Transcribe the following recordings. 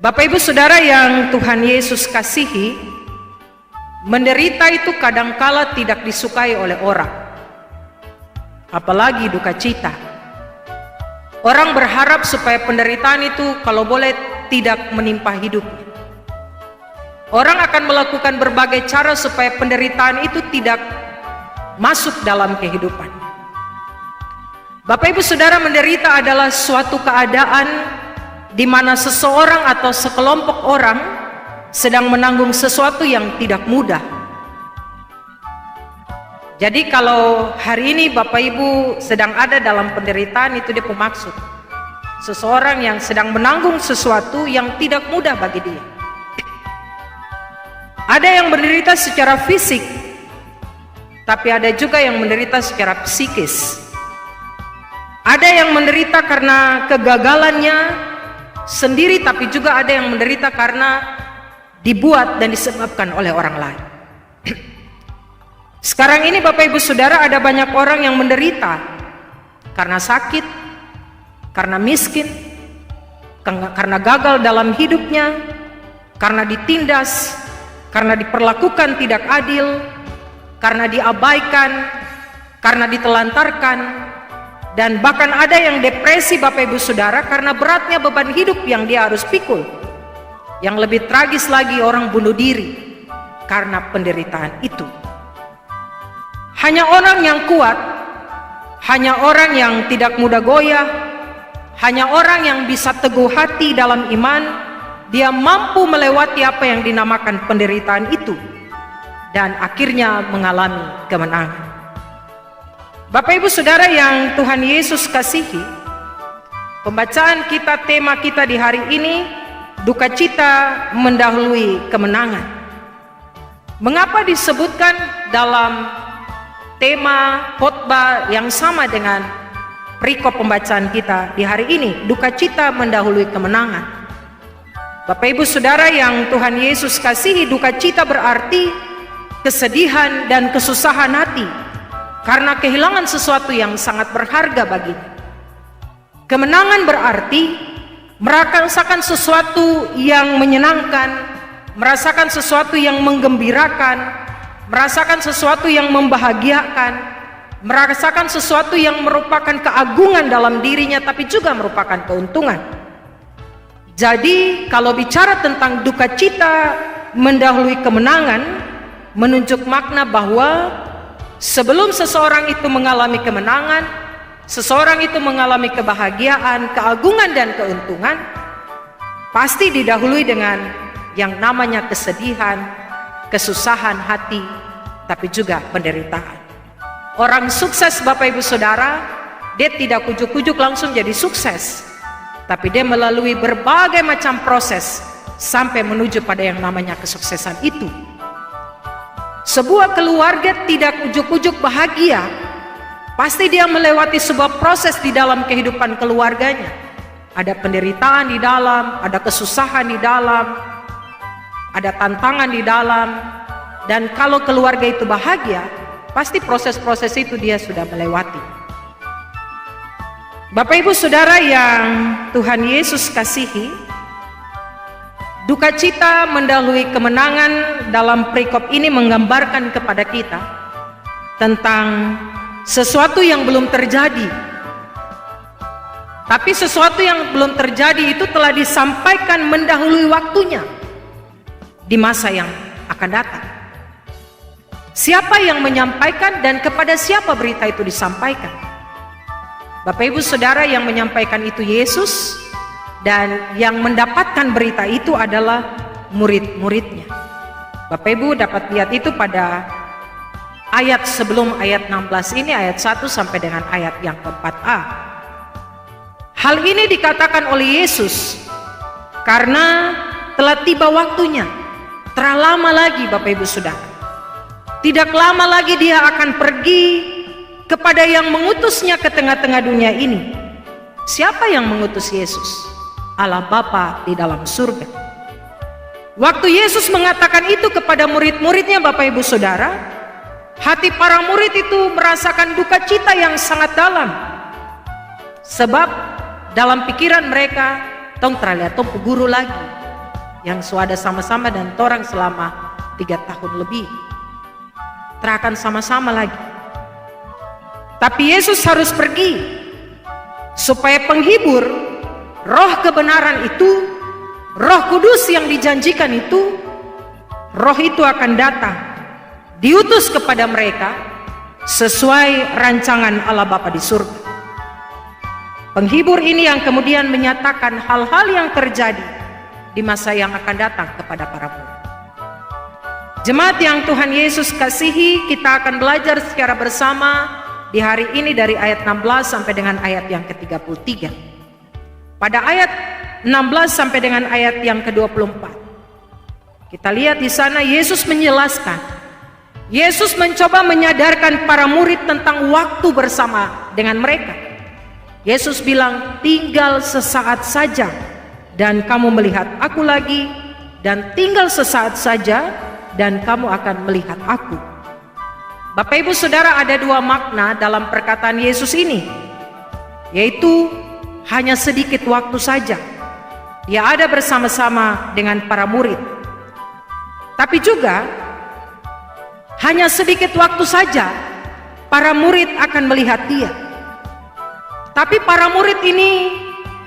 Bapak Ibu Saudara yang Tuhan Yesus kasihi, menderita itu kadangkala tidak disukai oleh orang, apalagi duka cita. Orang berharap supaya penderitaan itu kalau boleh tidak menimpa hidupnya. Orang akan melakukan berbagai cara supaya penderitaan itu tidak masuk dalam kehidupan. Bapak Ibu Saudara, menderita adalah suatu keadaan di mana seseorang atau sekelompok orang sedang menanggung sesuatu yang tidak mudah. Jadi kalau hari ini Bapak Ibu sedang ada dalam penderitaan, itu dia pemaksud. Seseorang yang sedang menanggung sesuatu yang tidak mudah bagi dia. Ada yang menderita secara fisik, tapi ada juga yang menderita secara psikis. Ada yang menderita karena kegagalannya sendiri, tapi juga ada yang menderita karena dibuat dan disebabkan oleh orang lain. Sekarang ini Bapak Ibu Saudara, ada banyak orang yang menderita karena sakit, karena miskin, karena gagal dalam hidupnya, karena ditindas, karena diperlakukan tidak adil, karena diabaikan, karena ditelantarkan. Dan bahkan ada yang depresi Bapak Ibu Saudara karena beratnya beban hidup yang dia harus pikul. Yang lebih tragis lagi, orang bunuh diri karena penderitaan itu. Hanya orang yang kuat, hanya orang yang tidak mudah goyah, hanya orang yang bisa teguh hati dalam iman, dia mampu melewati apa yang dinamakan penderitaan itu dan akhirnya mengalami kemenangan. Bapak Ibu Saudara yang Tuhan Yesus kasihi, pembacaan kita, tema kita di hari ini, duka cita mendahului kemenangan. Mengapa disebutkan dalam tema khotbah yang sama dengan perikop pembacaan kita di hari ini, duka cita mendahului kemenangan? Bapak Ibu Saudara yang Tuhan Yesus kasihi, duka cita berarti kesedihan dan kesusahan hati karena kehilangan sesuatu yang sangat berharga baginya. Kemenangan berarti merasakan sesuatu yang menyenangkan, merasakan sesuatu yang menggembirakan, merasakan sesuatu yang membahagiakan, merasakan sesuatu yang merupakan keagungan dalam dirinya, tapi juga merupakan keuntungan. Jadi kalau bicara tentang duka cita mendahului kemenangan, menunjuk makna bahwa sebelum seseorang itu mengalami kemenangan, seseorang itu mengalami kebahagiaan, keagungan dan keuntungan, pasti didahului dengan yang namanya kesedihan, kesusahan hati, tapi juga penderitaan. Orang sukses Bapak Ibu Saudara, dia tidak ujuk-ujuk langsung jadi sukses, tapi dia melalui berbagai macam proses sampai menuju pada yang namanya kesuksesan itu. Sebuah keluarga tidak ujuk-ujuk bahagia, pasti dia melewati sebuah proses di dalam kehidupan keluarganya. Ada penderitaan di dalam, ada kesusahan di dalam, ada tantangan di dalam. Dan kalau keluarga itu bahagia, pasti proses-proses itu dia sudah melewati. Bapak Ibu Saudara yang Tuhan Yesus kasihi, duka cita mendahului kemenangan dalam perikop ini menggambarkan kepada kita tentang sesuatu yang belum terjadi. Tapi sesuatu yang belum terjadi itu telah disampaikan mendahului waktunya di masa yang akan datang. Siapa yang menyampaikan dan kepada siapa berita itu disampaikan? Bapak Ibu Saudara, yang menyampaikan itu Yesus, dan yang mendapatkan berita itu adalah murid-muridnya. Bapak Ibu dapat lihat itu pada ayat sebelum ayat 16 ini, ayat 1 sampai dengan ayat yang ke-4a. Hal ini dikatakan oleh Yesus karena telah tiba waktunya. Telah lama lagi Bapak Ibu Saudara. Tidak lama lagi dia akan pergi kepada yang mengutusnya ke tengah-tengah dunia ini. Siapa yang mengutus Yesus? Allah Bapa di dalam surga. Waktu Yesus mengatakan itu kepada murid-muridnya, Bapak Ibu Saudara, hati para murid itu merasakan duka cita yang sangat dalam. Sebab dalam pikiran mereka, tong terlihat tong guru lagi, yang suada sama-sama dan torang selama 3 tahun lebih. Terakan sama-sama lagi. Tapi Yesus harus pergi supaya penghibur, roh kebenaran itu, Roh Kudus yang dijanjikan itu, roh itu akan datang, diutus kepada mereka sesuai rancangan Allah Bapa di surga. Penghibur ini yang kemudian menyatakan hal-hal yang terjadi di masa yang akan datang kepada para murid. Jemaat yang Tuhan Yesus kasihi, kita akan belajar secara bersama di hari ini dari ayat 16 sampai dengan ayat yang ke-33. Pada ayat 16 sampai dengan ayat yang ke-24. Kita lihat di sana Yesus menjelaskan. Yesus mencoba menyadarkan para murid tentang waktu bersama dengan mereka. Yesus bilang, tinggal sesaat saja dan kamu melihat aku lagi, dan tinggal sesaat saja dan kamu akan melihat aku. Bapak Ibu Saudara, ada 2 makna dalam perkataan Yesus ini, yaitu hanya sedikit waktu saja Dia ada bersama-sama dengan para murid, tapi juga hanya sedikit waktu saja para murid akan melihat Dia. Tapi para murid ini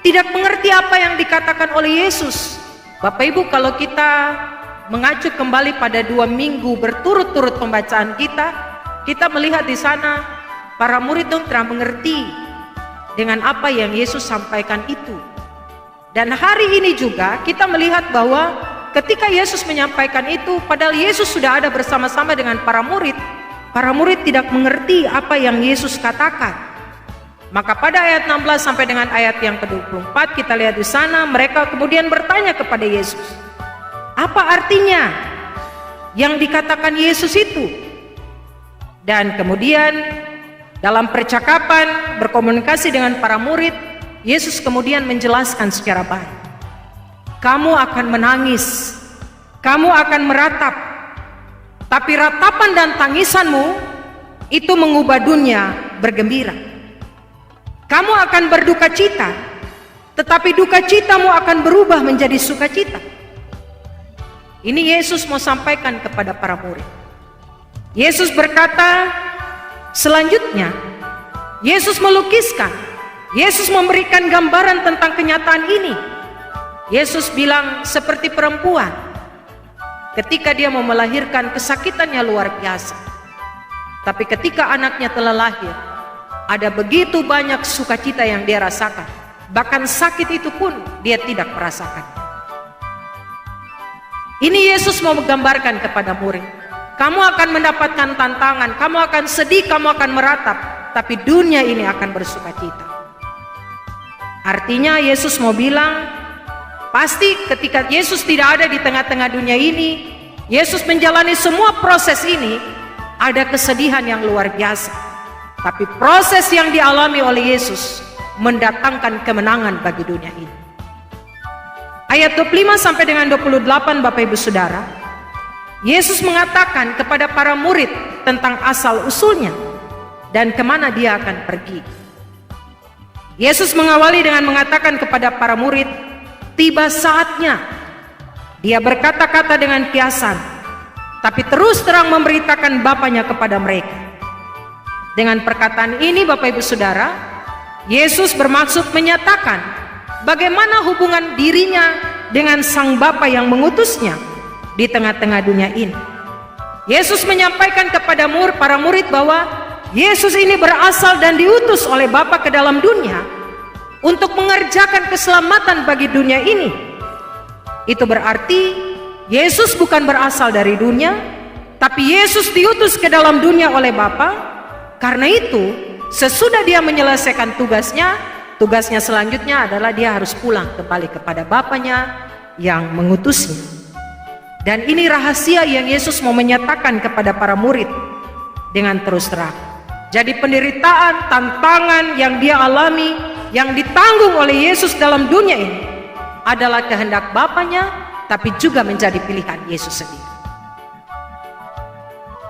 tidak mengerti apa yang dikatakan oleh Yesus. Bapak Ibu, kalau kita mengacu kembali pada 2 minggu berturut-turut pembacaan kita melihat di sana para murid dong tidak mengerti dengan apa yang Yesus sampaikan itu. Dan hari ini juga kita melihat bahwa ketika Yesus menyampaikan itu, padahal Yesus sudah ada bersama-sama dengan para murid tidak mengerti apa yang Yesus katakan. Maka pada ayat 16 sampai dengan ayat yang ke-24 kita lihat di sana mereka kemudian bertanya kepada Yesus, apa artinya yang dikatakan Yesus itu? Dan kemudian dalam percakapan berkomunikasi dengan para murid, Yesus kemudian menjelaskan secara baik. Kamu akan menangis, kamu akan meratap, tapi ratapan dan tangisanmu itu mengubah dunia bergembira. Kamu akan berduka cita, tetapi duka citamu akan berubah menjadi sukacita. Ini Yesus mau sampaikan kepada para murid. Yesus berkata selanjutnya, Yesus melukiskan, Yesus memberikan gambaran tentang kenyataan ini. Yesus bilang seperti perempuan ketika dia mau melahirkan, kesakitannya luar biasa. Tapi ketika anaknya telah lahir, ada begitu banyak sukacita yang dia rasakan. Bahkan sakit itu pun dia tidak merasakan. Ini Yesus mau menggambarkan kepada murid. Kamu akan mendapatkan tantangan, kamu akan sedih, kamu akan meratap, tapi dunia ini akan bersukacita. Artinya Yesus mau bilang, pasti ketika Yesus tidak ada di tengah-tengah dunia ini, Yesus menjalani semua proses ini, ada kesedihan yang luar biasa. Tapi proses yang dialami oleh Yesus mendatangkan kemenangan bagi dunia ini. Ayat 25 sampai dengan 28 Bapak Ibu Saudara, Yesus mengatakan kepada para murid tentang asal usulnya dan kemana dia akan pergi. Yesus mengawali dengan mengatakan kepada para murid, tiba saatnya. Dia berkata-kata dengan kiasan, tapi terus terang memberitakan Bapanya kepada mereka. Dengan perkataan ini Bapak Ibu Saudara, Yesus bermaksud menyatakan bagaimana hubungan dirinya dengan Sang Bapa yang mengutusnya di tengah-tengah dunia ini. Yesus menyampaikan kepada para murid bahwa Yesus ini berasal dan diutus oleh Bapa ke dalam dunia untuk mengerjakan keselamatan bagi dunia ini. Itu berarti Yesus bukan berasal dari dunia, tapi Yesus diutus ke dalam dunia oleh Bapa. Karena itu, sesudah dia menyelesaikan tugasnya selanjutnya adalah dia harus pulang kembali kepada Bapanya yang mengutusnya. Dan ini rahasia yang Yesus mau menyatakan kepada para murid dengan terus terang. Jadi penderitaan, tantangan yang dia alami, yang ditanggung oleh Yesus dalam dunia ini adalah kehendak Bapanya, tapi juga menjadi pilihan Yesus sendiri.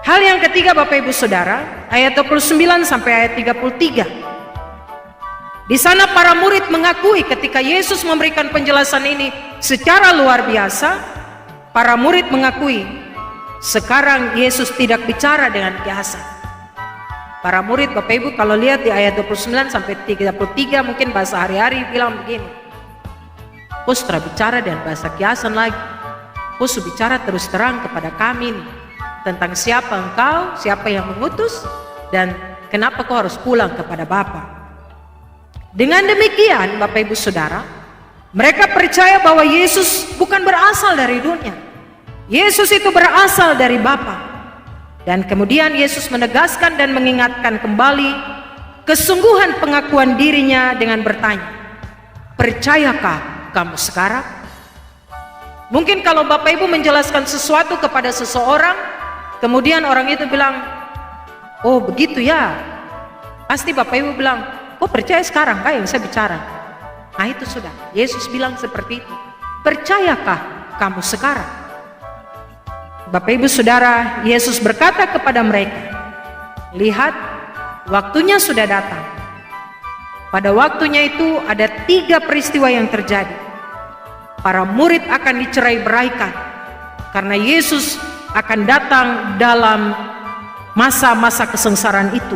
Hal yang ketiga Bapak Ibu Saudara, ayat 29 sampai ayat 33. Di sana para murid mengakui ketika Yesus memberikan penjelasan ini secara luar biasa, para murid mengakui sekarang Yesus tidak bicara dengan kiasan. Para murid, Bapak Ibu kalau lihat di ayat 29 sampai 33 mungkin bahasa hari-hari bilang begini, kau sudah bicara dengan bahasa kiasan lagi, kau sudah bicara terus terang kepada kami nih, tentang siapa engkau, siapa yang mengutus, dan kenapa kau harus pulang kepada Bapa. Dengan demikian Bapak Ibu Saudara, mereka percaya bahwa Yesus bukan berasal dari dunia. Yesus itu berasal dari Bapa. Dan kemudian Yesus menegaskan dan mengingatkan kembali kesungguhan pengakuan dirinya dengan bertanya, percayakah kamu sekarang? Mungkin kalau Bapak Ibu menjelaskan sesuatu kepada seseorang, kemudian orang itu bilang, oh begitu ya, pasti Bapak Ibu bilang, kok percaya sekarang kah yang saya bicara? Nah itu sudah, Yesus bilang seperti itu. Percayakah kamu sekarang? Bapak Ibu Saudara, Yesus berkata kepada mereka, lihat, waktunya sudah datang. Pada waktunya itu ada 3 peristiwa yang terjadi. Para murid akan dicerai beraikan karena Yesus akan datang dalam masa-masa kesengsaraan itu.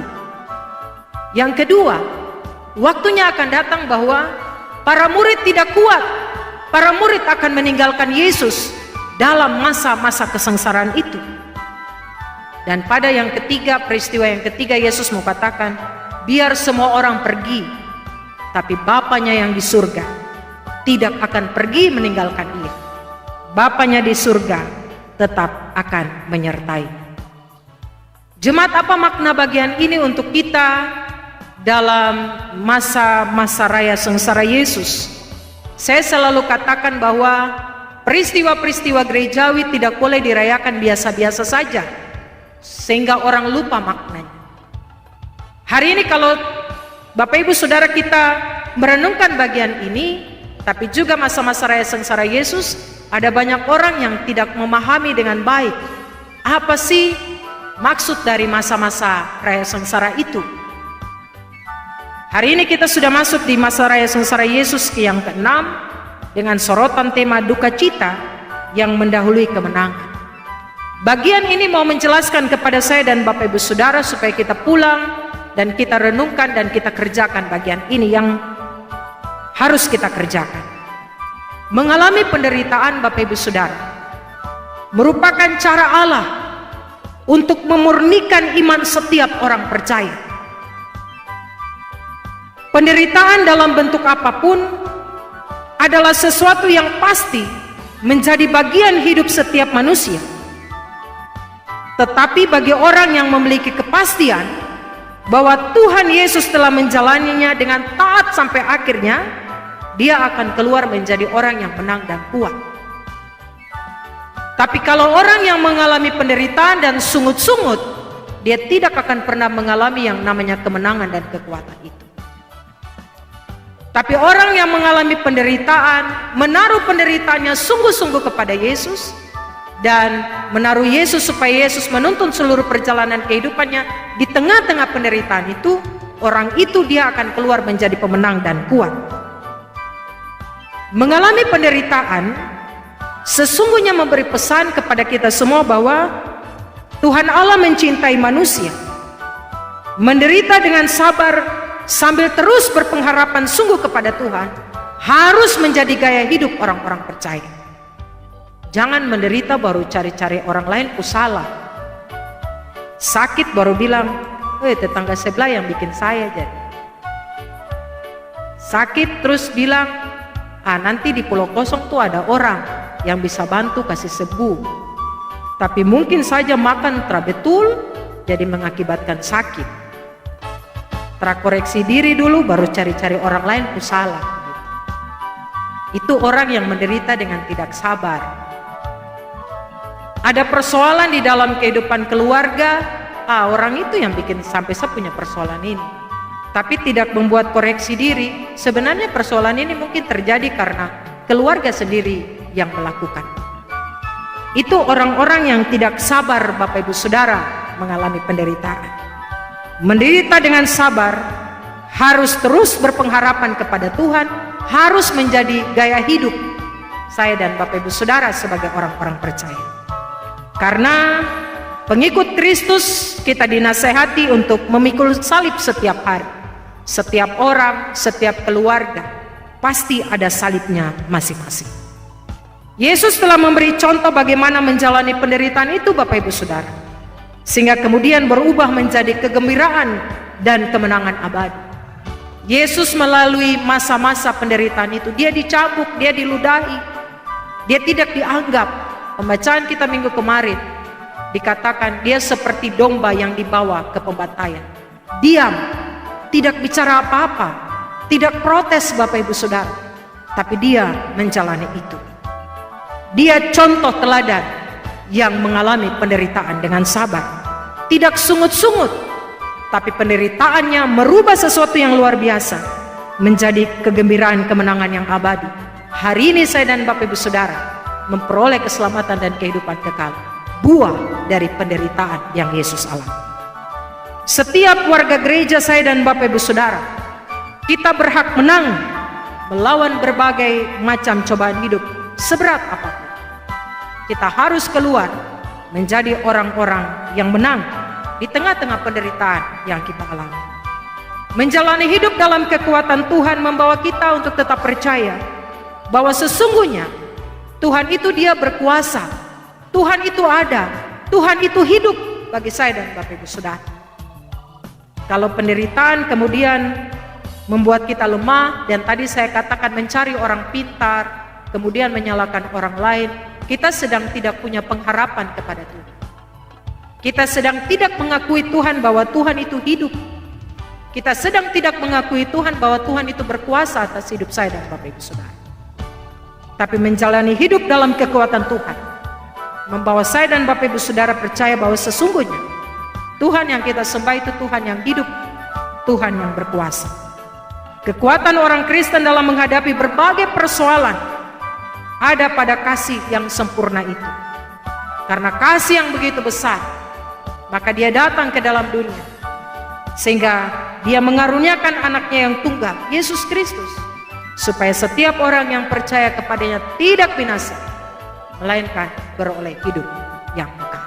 Yang kedua, waktunya akan datang bahwa para murid tidak kuat. Para murid akan meninggalkan Yesus dalam masa-masa kesengsaraan itu. Dan pada yang ketiga, peristiwa yang ketiga, Yesus mau katakan, biar semua orang pergi, tapi Bapanya yang di surga tidak akan pergi meninggalkan dia. Bapanya di surga tetap akan menyertai. Jemaat, apa makna bagian ini untuk kita dalam masa-masa raya sengsara Yesus? Saya selalu katakan bahwa peristiwa-peristiwa gerejawi tidak boleh dirayakan biasa-biasa saja sehingga orang lupa maknanya. Hari ini kalau Bapak Ibu Saudara kita merenungkan bagian ini, tapi juga masa-masa raya sengsara Yesus, ada banyak orang yang tidak memahami dengan baik apa sih maksud dari masa-masa raya sengsara itu. Hari ini kita sudah masuk di masa raya sengsara Yesus yang ke-6 dengan sorotan tema duka cita yang mendahului kemenangan. Bagian ini mau menjelaskan kepada saya dan Bapak Ibu Saudara supaya kita pulang dan kita renungkan dan kita kerjakan bagian ini yang harus kita kerjakan. Mengalami penderitaan Bapak Ibu Saudara merupakan cara Allah untuk memurnikan iman setiap orang percaya. Penderitaan dalam bentuk apapun adalah sesuatu yang pasti menjadi bagian hidup setiap manusia. Tetapi bagi orang yang memiliki kepastian bahwa Tuhan Yesus telah menjalaninya dengan taat sampai akhirnya, dia akan keluar menjadi orang yang menang dan kuat. Tapi kalau orang yang mengalami penderitaan dan sungut-sungut, dia tidak akan pernah mengalami yang namanya kemenangan dan kekuatan itu. Tapi orang yang mengalami penderitaan, menaruh penderitaannya sungguh-sungguh kepada Yesus, dan menaruh Yesus supaya Yesus menuntun seluruh perjalanan kehidupannya di tengah-tengah penderitaan itu, orang itu dia akan keluar menjadi pemenang dan kuat. Mengalami penderitaan sesungguhnya memberi pesan kepada kita semua bahwa Tuhan Allah mencintai manusia. Menderita dengan sabar sambil terus berpengharapan sungguh kepada Tuhan harus menjadi gaya hidup orang-orang percaya. Jangan menderita baru cari-cari orang lain salah. Sakit baru bilang, tetangga sebelah yang bikin saya jadi. Sakit terus bilang, nanti di Pulau Kosong tuh ada orang yang bisa bantu kasih sembuh. Tapi mungkin saja makan betul jadi mengakibatkan sakit. Terkoreksi diri dulu baru cari-cari orang lain salah. Itu orang yang menderita dengan tidak sabar. Ada persoalan di dalam kehidupan keluarga, orang itu yang bikin sampai saya punya persoalan ini. Tapi tidak membuat koreksi diri. Sebenarnya persoalan ini mungkin terjadi karena keluarga sendiri yang melakukan. Itu orang-orang yang tidak sabar Bapak Ibu Saudara mengalami penderitaan. Menderita dengan sabar harus terus berpengharapan kepada Tuhan, harus menjadi gaya hidup saya dan Bapak Ibu Saudara sebagai orang-orang percaya. Karena pengikut Kristus kita dinasehati untuk memikul salib setiap hari. Setiap orang, setiap keluarga pasti ada salibnya masing-masing. Yesus telah memberi contoh bagaimana menjalani penderitaan itu Bapak Ibu Saudara, sehingga kemudian berubah menjadi kegembiraan dan kemenangan abadi. Yesus melalui masa-masa penderitaan itu, dia dicambuk, dia diludahi, dia tidak dianggap. Pembacaan kita minggu kemarin dikatakan dia seperti domba yang dibawa ke pembantaian. Diam, tidak bicara apa-apa, tidak protes Bapak Ibu Saudara, tapi dia menjalani itu. Dia contoh teladan yang mengalami penderitaan dengan sabar, tidak sungut-sungut, tapi penderitaannya merubah sesuatu yang luar biasa menjadi kegembiraan kemenangan yang abadi. Hari ini saya dan Bapak Ibu Saudara memperoleh keselamatan dan kehidupan kekal, buah dari penderitaan yang Yesus alami. Setiap warga gereja saya dan Bapak Ibu Saudara, kita berhak menang melawan berbagai macam cobaan hidup seberat apapun. Kita harus keluar menjadi orang-orang yang menang di tengah-tengah penderitaan yang kita alami. Menjalani hidup dalam kekuatan Tuhan membawa kita untuk tetap percaya bahwa sesungguhnya Tuhan itu dia berkuasa, Tuhan itu ada, Tuhan itu hidup bagi saya dan Bapak Ibu Saudara. Kalau penderitaan kemudian membuat kita lemah, dan tadi saya katakan mencari orang pintar, kemudian menyalahkan orang lain, kita sedang tidak punya pengharapan kepada Tuhan. Kita sedang tidak mengakui Tuhan bahwa Tuhan itu hidup. Kita sedang tidak mengakui Tuhan bahwa Tuhan itu berkuasa atas hidup saya dan Bapak Ibu Saudara. Tapi menjalani hidup dalam kekuatan Tuhan membawa saya dan Bapak Ibu Saudara percaya bahwa sesungguhnya Tuhan yang kita sembah itu Tuhan yang hidup, Tuhan yang berkuasa. Kekuatan orang Kristen dalam menghadapi berbagai persoalan ada pada kasih yang sempurna itu. Karena kasih yang begitu besar, maka dia datang ke dalam dunia, sehingga dia mengaruniakan anaknya yang tunggal, Yesus Kristus, supaya setiap orang yang percaya kepadanya tidak binasa, melainkan beroleh hidup yang kekal.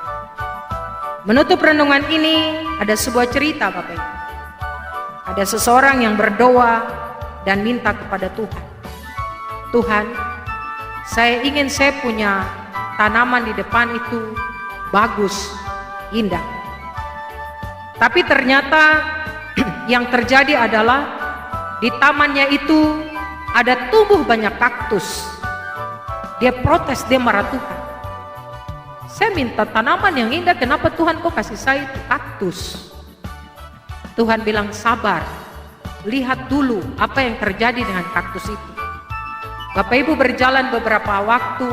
Menutup renungan ini ada sebuah cerita Bapak Ibu. Ada seseorang yang berdoa dan minta kepada Tuhan, Tuhan, saya punya tanaman di depan itu bagus, indah. Tapi ternyata yang terjadi adalah di tamannya itu ada tumbuh banyak kaktus. Dia protes, dia marah Tuhan. Saya minta tanaman yang indah, kenapa Tuhan kok kasih saya itu kaktus? Tuhan bilang sabar, lihat dulu apa yang terjadi dengan kaktus itu. Bapak Ibu berjalan beberapa waktu,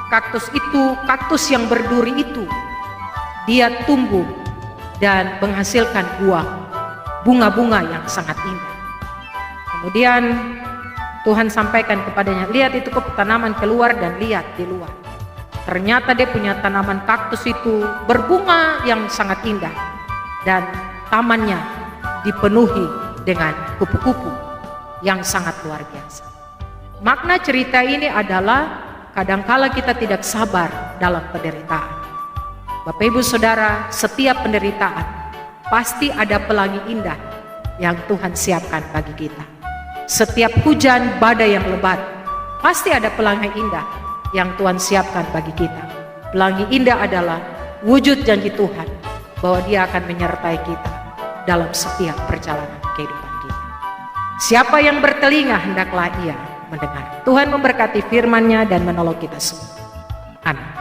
kaktus yang berduri itu, dia tumbuh dan menghasilkan buah, bunga-bunga yang sangat indah. Kemudian Tuhan sampaikan kepadanya, lihat itu ke tanaman keluar dan lihat di luar. Ternyata dia punya tanaman kaktus itu berbunga yang sangat indah, dan tamannya dipenuhi dengan kupu-kupu yang sangat luar biasa. Makna cerita ini adalah kadangkala kita tidak sabar dalam penderitaan. Bapak Ibu Saudara, setiap penderitaan pasti ada pelangi indah yang Tuhan siapkan bagi kita. Setiap hujan badai yang lebat pasti ada pelangi indah yang Tuhan siapkan bagi kita. Pelangi indah adalah wujud janji Tuhan bahwa Dia akan menyertai kita dalam setiap perjalanan kehidupan kita. Siapa yang bertelinga hendaklah ia mendengar. Tuhan memberkati firman-Nya dan menolong kita semua. Amin.